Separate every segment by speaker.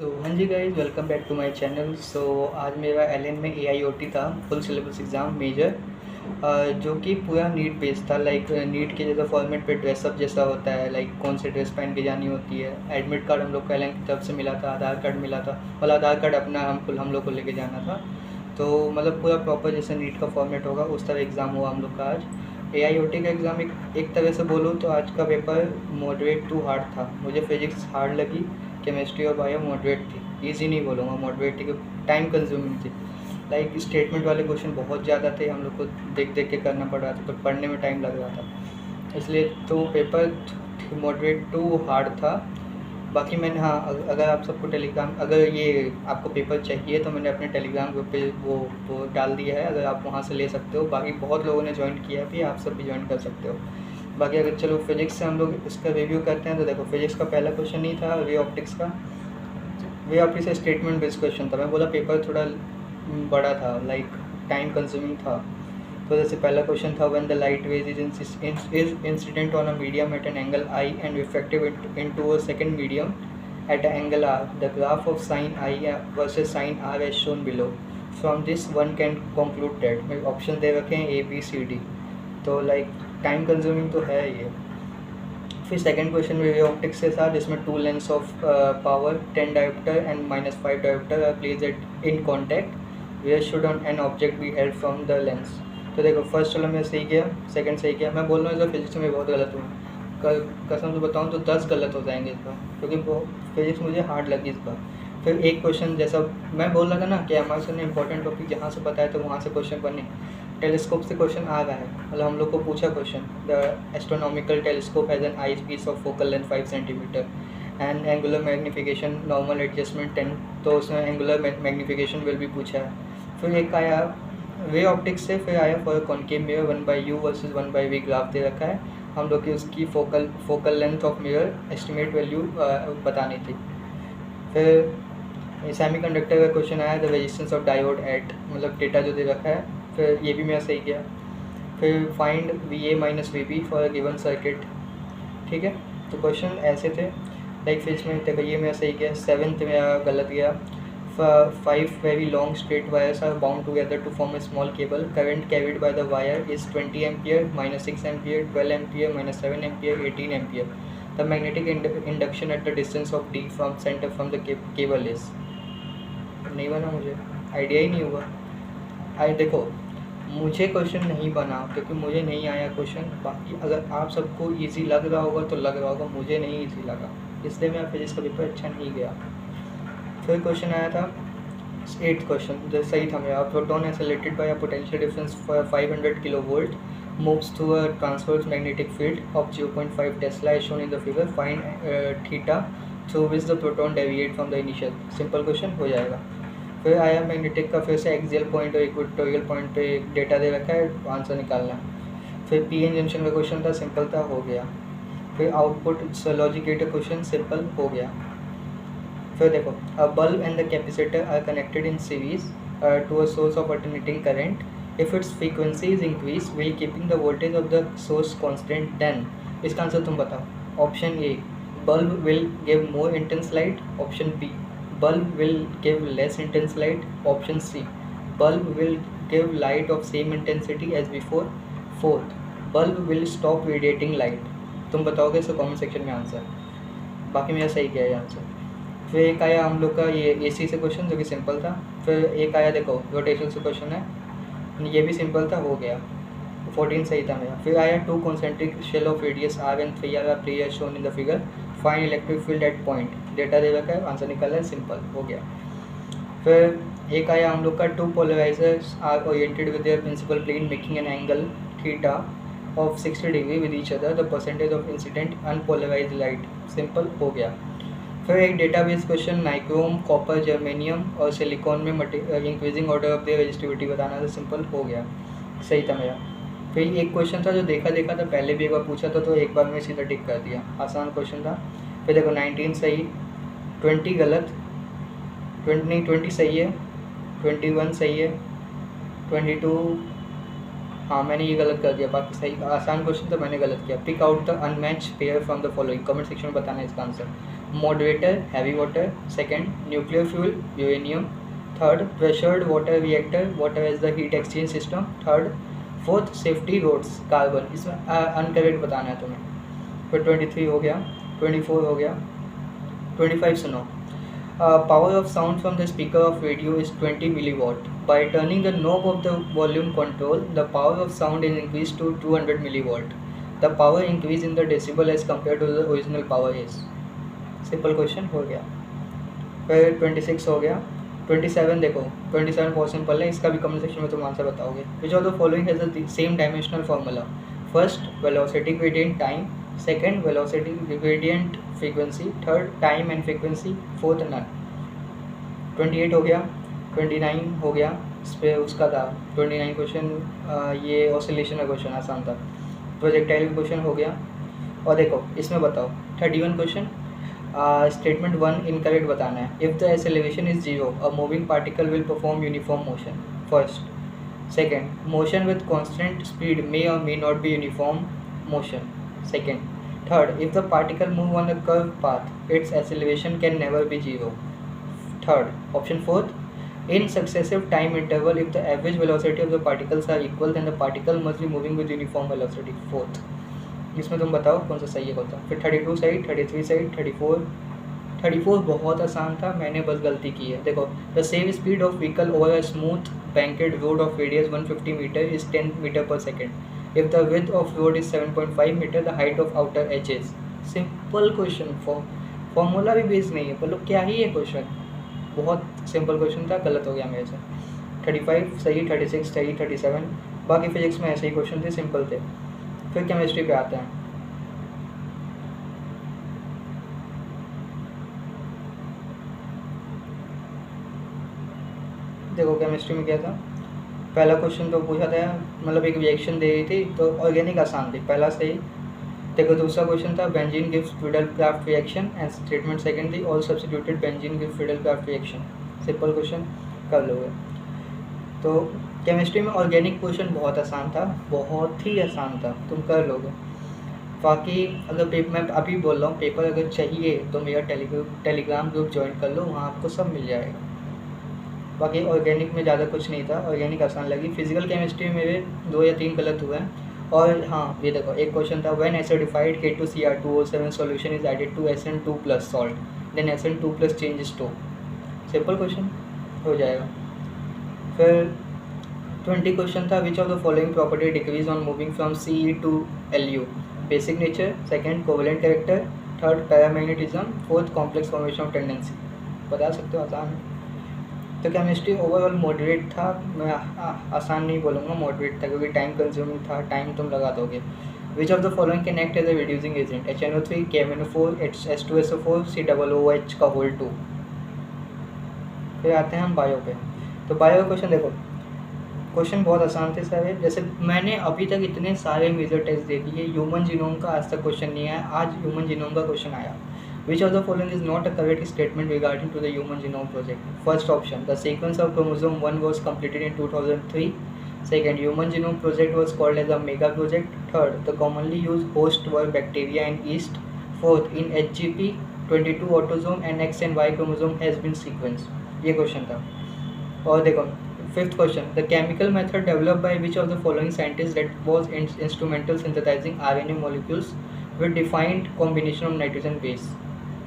Speaker 1: हाँ जी guys, welcome back to my channel. आज मेरा एलएन में एआईओटी था, फुल सिलेबस एग्ज़ाम मेजर, जो कि पूरा नीट बेस्ड था। लाइक नीट के जैसा फॉर्मेट पे ड्रेसअप जैसा होता है, लाइक कौन से ड्रेस पहन के जानी होती है। एडमिट कार्ड हम लोग को एलएन की तरफ से मिला था, आधार कार्ड मिला था, और आधार कार्ड अपना हम लोग को लेके जाना था। तो मतलब पूरा प्रॉपर जैसे नीट का फॉर्मेट होगा उस तरह एग्ज़ाम हुआ हम लोग का आज। एआईओटी का एग्ज़ाम एक तरह से बोलूँ तो आज का पेपर मॉडरेट टू हार्ड था। मुझे फिजिक्स हार्ड लगी, केमिस्ट्री और बायो मॉडरेट थी। ईजी नहीं बोलूँगा, मॉडरेट थी, टाइम कंज्यूमिंग थी। लाइक स्टेटमेंट वाले क्वेश्चन बहुत ज़्यादा थे, हम लोग को देख देख के करना पड़ रहा था, तो पढ़ने में टाइम लग रहा था। इसलिए तो पेपर मॉडरेट टू हार्ड था। बाकी मैंने हाँ, अगर आप सबको टेलीग्राम, अगर ये आपको पेपर चाहिए तो मैंने अपने टेलीग्राम ग्रुप पे वो डाल दिया है, अगर आप वहाँ से ले सकते हो। बाकी बहुत लोगों ने ज्वाइन किया है भी, आप सब भी ज्वाइन कर सकते हो। बाकी अगर चलो फिजिक्स से हम लोग इसका रिव्यू करते हैं, तो देखो फिजिक्स का पहला क्वेश्चन नहीं था वे ऑप्टिक्स का। वे ऑप्टिक्स से स्टेटमेंट बेस्ड क्वेश्चन था। मैं बोला पेपर थोड़ा बड़ा था, लाइक टाइम कंज्यूमिंग था। तो जैसे पहला क्वेश्चन था, when the light wave is incident on a medium at an angle I and reflective into a second medium at an angle r, the graph of sin I versus sin r as shown below. From this one can conclude that। मैं option दे रखे हैं A B C D, तो like time consuming तो है ये। फिर second question में optics से था, जिसमें two lens of power 10 dioptre and -5 dioptre are placed in contact, where should an object be held from the lens. तो देखो फर्स्ट वाला मैं सही किया, सेकंड सही किया। मैं बोल रहा हूँ फिजिक्स में बहुत गलत हूँ, कसम से बताऊँ तो 10 गलत हो जाएंगे इस बार, क्योंकि फिजिक्स मुझे हार्ड लगी इस बार। फिर एक क्वेश्चन जैसा मैं बोल रहा था ना कि हमारे सर ने इंपॉर्टेंट टॉपिक जहाँ से बताया तो वहाँ से क्वेश्चन बने। टेलीस्कोप से क्वेश्चन आ रहा है, मतलब हम लोग को पूछा question, the astronomical telescope has an eyepiece of focal length 5 centimetre and angular magnification normal adjustment 10, तो उसमें एंगुलर मैग्नीफिकेशन विल भी पूछा है। फिर एक आया वे ऑप्टिक्स से, फिर आया for concave mirror 1/u versus 1/v graph दे रखा है, हम लोग की उसकी focal length of mirror estimate value बतानी थी। फिर सेमीकंडक्टर का क्वेश्चन आया, the resistance of diode at, मतलब डेटा जो दे रखा है। फिर ये भी मेरा सही किया। फिर find VA minus VB for a given circuit, ठीक है। तो क्वेश्चन ऐसे थे, लाइक फिर इसमें तक ये मेरा सही किया। सेवन्थ मेरा गलत गया। 5 very long straight wires are bound together to form a small cable. Current carried by the wire is 20 ampere, -6 ampere, 12 ampere, -7 ampere, 18 ampere. The magnetic induction at the distance of d from center from the cable is। नहीं बना, मुझे idea ही नहीं हुआ। आई देखो, मुझे question नहीं बना क्योंकि मुझे नहीं आया क्वेश्चन। बाकी अगर आप सबको इजी लग रहा होगा तो लग रहा होगा, मुझे नहीं इजी लगा, इसलिए मेरा फिजिक्स का पेपर अच्छा नहीं गया। फिर क्वेश्चन आया था 8th क्वेश्चन, जो सही था मेरा। Proton accelerated by a potential difference 500 kilovolt moves through a transverse magnetic field of 0.5 Tesla as shown in the figure. Find theta through which the proton deviate from the initial। Simple question हो जाएगा। फिर आया magnetic का, फिर से axial point और equatorial point पे data दे रखा है, आंसर निकालना है। फिर पीएन जंक्शन का क्वेश्चन था, सिंपल था, हो गया। फिर output logic gate question simple हो गया। फिर देखो, a bulb and the capacitor are connected in series to a source of alternating current. If its frequency is increased while keeping the voltage of the source constant, then इसका answer तुम बताओ। Option A, bulb will give more intense light। Option B, bulb will give less intense light। Option C, bulb will give light of same intensity as before। Fourth, bulb will stop radiating light। तुम बताओगे इसका comment section में answer. बाकी मेरा सही क्या है answer. फिर एक आया हम लोग का ये AC से क्वेश्चन, जो कि सिंपल था। फिर एक आया देखो रोटेशन से क्वेश्चन है, ये भी सिंपल था, हो गया। 14 सही था मेरा। फिर आया 2 concentric shell of radius R and 3R are play as shown in the figure. Find electric field at point, data दे रखा है, आंसर निकालना है, सिंपल हो गया। फिर एक आया हम लोग का 2 polarisers are oriented with their principal plane making an angle theta of 60 degree with each other, the percentage of incident unpolarised light, simple हो गया। फिर एक database question, nichrome, copper, germanium और सिलिकॉन में increasing order of their resistivity बताना था, simple हो गया, सही था मेरा। फिर एक क्वेश्चन था जो देखा था, पहले भी एक बार पूछा था, तो एक बार में सीधा टिक कर दिया, आसान क्वेश्चन था। फिर देखो 19 सही, 20 गलत, 20 सही है, 21 सही है, 22 हाँ मैंने ये गलत कर दिया, बाकी सही। आसान क्वेश्चन तो मैंने गलत किया। Pick out the unmatch pair from the following, comment section में बताना है इसका answer. moderator, heavy water. Second, nuclear fuel, uranium. Third, pressured water reactor, water as the heat exchange system. Third, fourth, safety rods, carbon. इसमें incorrect बताना है तुम्हें। फिर 23 हो गया, 24 हो गया, 25 सुनो। Power of sound from the speaker of radio is 20 milliwatt. By turning the knob of the volume control, the power of sound is increased to 200 milliwatt. The power increase in the decibel as compared to the original power is. Simple question हो गया। फिर 26 हो गया। 27 देखो, 27 बहुत simple है, इसका भी कमेंट सेक्शन में तुम आंसर बताओगे। Which of the following has the same dimensional formula? First, velocity gradient time. Second, velocity gradient frequency. Third, time and frequency. Fourth, none. 28 हो गया। 29 हो गया, इस पर उसका था 29 क्वेश्चन, ये ऑसिलेशन का क्वेश्चन आसान था। प्रोजेक्टाइल क्वेश्चन हो गया। और देखो इसमें बताओ 31 क्वेश्चन, स्टेटमेंट 1 इनकरेक्ट बताना है। If the acceleration is 0, a moving particle will perform uniform motion. First. Second, motion with constant speed may और may not be uniform motion. Second. Third, if the particle move on a curve path, its acceleration can never be 0। Third option. Fourth, in successive time interval, if the average velocity of the particles are equal, then the particle must be moving with uniform velocity। Fourth. इसमें तुम बताओ कौन सा सही है कौन सा। फिर 32 सही, 33 सही, 34 बहुत आसान था, मैंने बस गलती की है। देखो, the same speed of vehicle over a smooth banked road of radius 150 metre is 10 metre per second. If the width of road is 7.5 metre, the height of outer edge is. Simple question, formula भी base नहीं है, मतलब क्या ही है question, बहुत simple question था, गलत हो गया मेरे से। 35 सही, 36 सही, 37। बाकी फिजिक्स में ऐसे ही क्वेश्चन थे, सिंपल थे। फिर केमिस्ट्री पे आते हैं। देखो केमिस्ट्री में क्या था, पहला क्वेश्चन तो पूछा था, मतलब एक रिएक्शन दे रही थी, तो ऑर्गेनिक आसान थी, पहला सही। देखो दूसरा क्वेश्चन था, benzene gives Friedel Crafts reaction, and statement second थी, all substituted benzene gives Friedel Crafts reaction. Simple question, कर लोगे। तो केमिस्ट्री में ऑर्गेनिक क्वेश्चन बहुत आसान था, बहुत ही आसान था, तुम कर लोगे। बाकी अगर मैं अभी बोल रहा हूँ, पेपर अगर चाहिए तो मेरा टेलीग्राम ग्रुप ज्वाइन कर लो, वहाँ आपको सब मिल जाएगा। बाकी ऑर्गेनिक में ज़्यादा कुछ नहीं था, ऑर्गेनिक आसान लगी। फिजिकल केमिस्ट्री में भी 2 या 3 गलत हुए हैं। और हाँ, ये देखो एक क्वेश्चन था, when acidified K2Cr2O7 solution is added to SN2+ सॉल्ट, then SN2+ changes to. Simple question हो जाएगा। फिर 20 क्वेश्चन था, which of the following property decrease on moving from CE to LU? Basic nature, second covalent character, third paramagnetism, fourth complex formation of tendency. बता सकते हो, आसान है। तो केमिस्ट्री ओवरऑल मॉडरेट था, मैं आसान नहीं बोलूँगा, मॉडरेट था, क्योंकि टाइम कंज्यूमिंग था, टाइम तुम लगा दोगे। Which of the following can act as a reducing agent? HNO3, KMNO4, H2SO4, COOH का होल 2। फिर आते हैं हम बायो पे। तो बायो क्वेश्चन देखो, क्वेश्चन बहुत आसान थे सारे, जैसे मैंने अभी तक इतने सारे मेजर टेस्ट दे दिए, ह्यूमन जीनोम का आज तक क्वेश्चन नहीं आया, आज ह्यूमन जीनोम का क्वेश्चन आया। Which of the following is not a correct statement regarding to the Human Genome Project? First option, the sequence of chromosome 1 was completed in 2003. Second, Human Genome Project was called as a mega project. Third, the commonly used host were bacteria and yeast. Fourth, in HGP 22 autosome and X and Y chromosome has been sequenced. ये question था। और देखो fifth question, the chemical method developed by which of the following scientists that was instrumental synthesizing RNA molecules with defined combination of nitrogen base?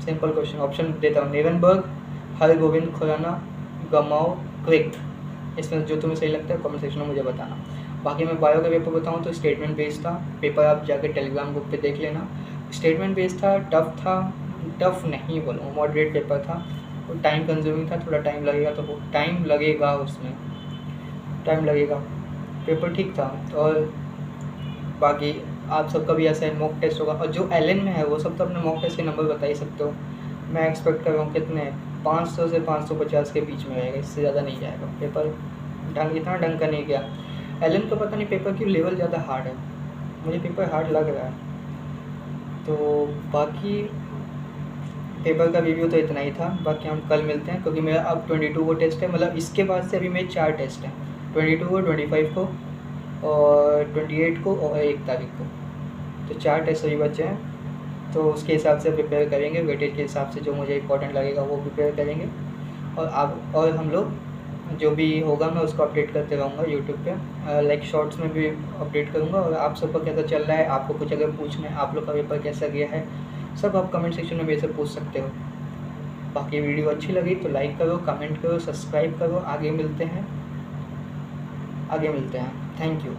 Speaker 1: Simple question, option देता हूँ, नेवनबर्ग, हरगोविंद खुराना, गमाओ, क्रिक। इसमें जो तुम्हें सही लगता है कमेंट सेक्शन में मुझे बताना। बाकी मैं बायो का पेपर बताऊँ तो स्टेटमेंट बेस्ड था, पेपर आप जाकर टेलीग्राम ग्रुप पे देख लेना। स्टेटमेंट बेस्ड था, टफ नहीं बोलूँगा, मॉडरेट पेपर था, और टाइम कंज्यूमिंग था, थोड़ा टाइम लगेगा, तो टाइम लगेगा, उसमें टाइम लगेगा, पेपर ठीक था। और बाकी आप सबका भी ऐसा मॉक टेस्ट होगा, और जो एलन में है वो सब तो अपने मॉक टेस्ट के नंबर बता ही सकते हो। मैं एक्सपेक्ट कर रहा हूँ कितने, 500 से 550 के बीच में रहेगा, इससे ज़्यादा नहीं जाएगा। पेपर इतना ढंग का नहीं गया। एलन का पता नहीं पेपर क्यों लेवल ज़्यादा हार्ड है, मुझे पेपर हार्ड लग रहा है। तो बाकी पेपर का रिव्यू तो इतना ही था, बाकी हम कल मिलते हैं, क्योंकि मेरा अब 22 को टेस्ट है, मतलब इसके बाद से अभी मेरे 4 टेस्ट हैं, 22 को, 25 को और 28 को और 1 तारीख को, तो 4 टेस्ट अभी बचे हैं। तो उसके हिसाब से प्रिपेयर करेंगे, वेटेज के हिसाब से जो मुझे इंपॉर्टेंट लगेगा वो प्रिपेयर करेंगे। और हम लोग जो भी होगा मैं उसको अपडेट करते रहूँगा यूट्यूब पे, लाइक शॉर्ट्स में भी अपडेट करूँगा। और आप सबका कैसा चल रहा है, आपको कुछ अगर पूछना है, आप लोग का पेपर कैसा गया है, सब आप कमेंट सेक्शन में मेरे से पूछ सकते हो। बाकी वीडियो अच्छी लगी तो लाइक करो, कमेंट करो, सब्सक्राइब करो। आगे मिलते हैं। Thank you.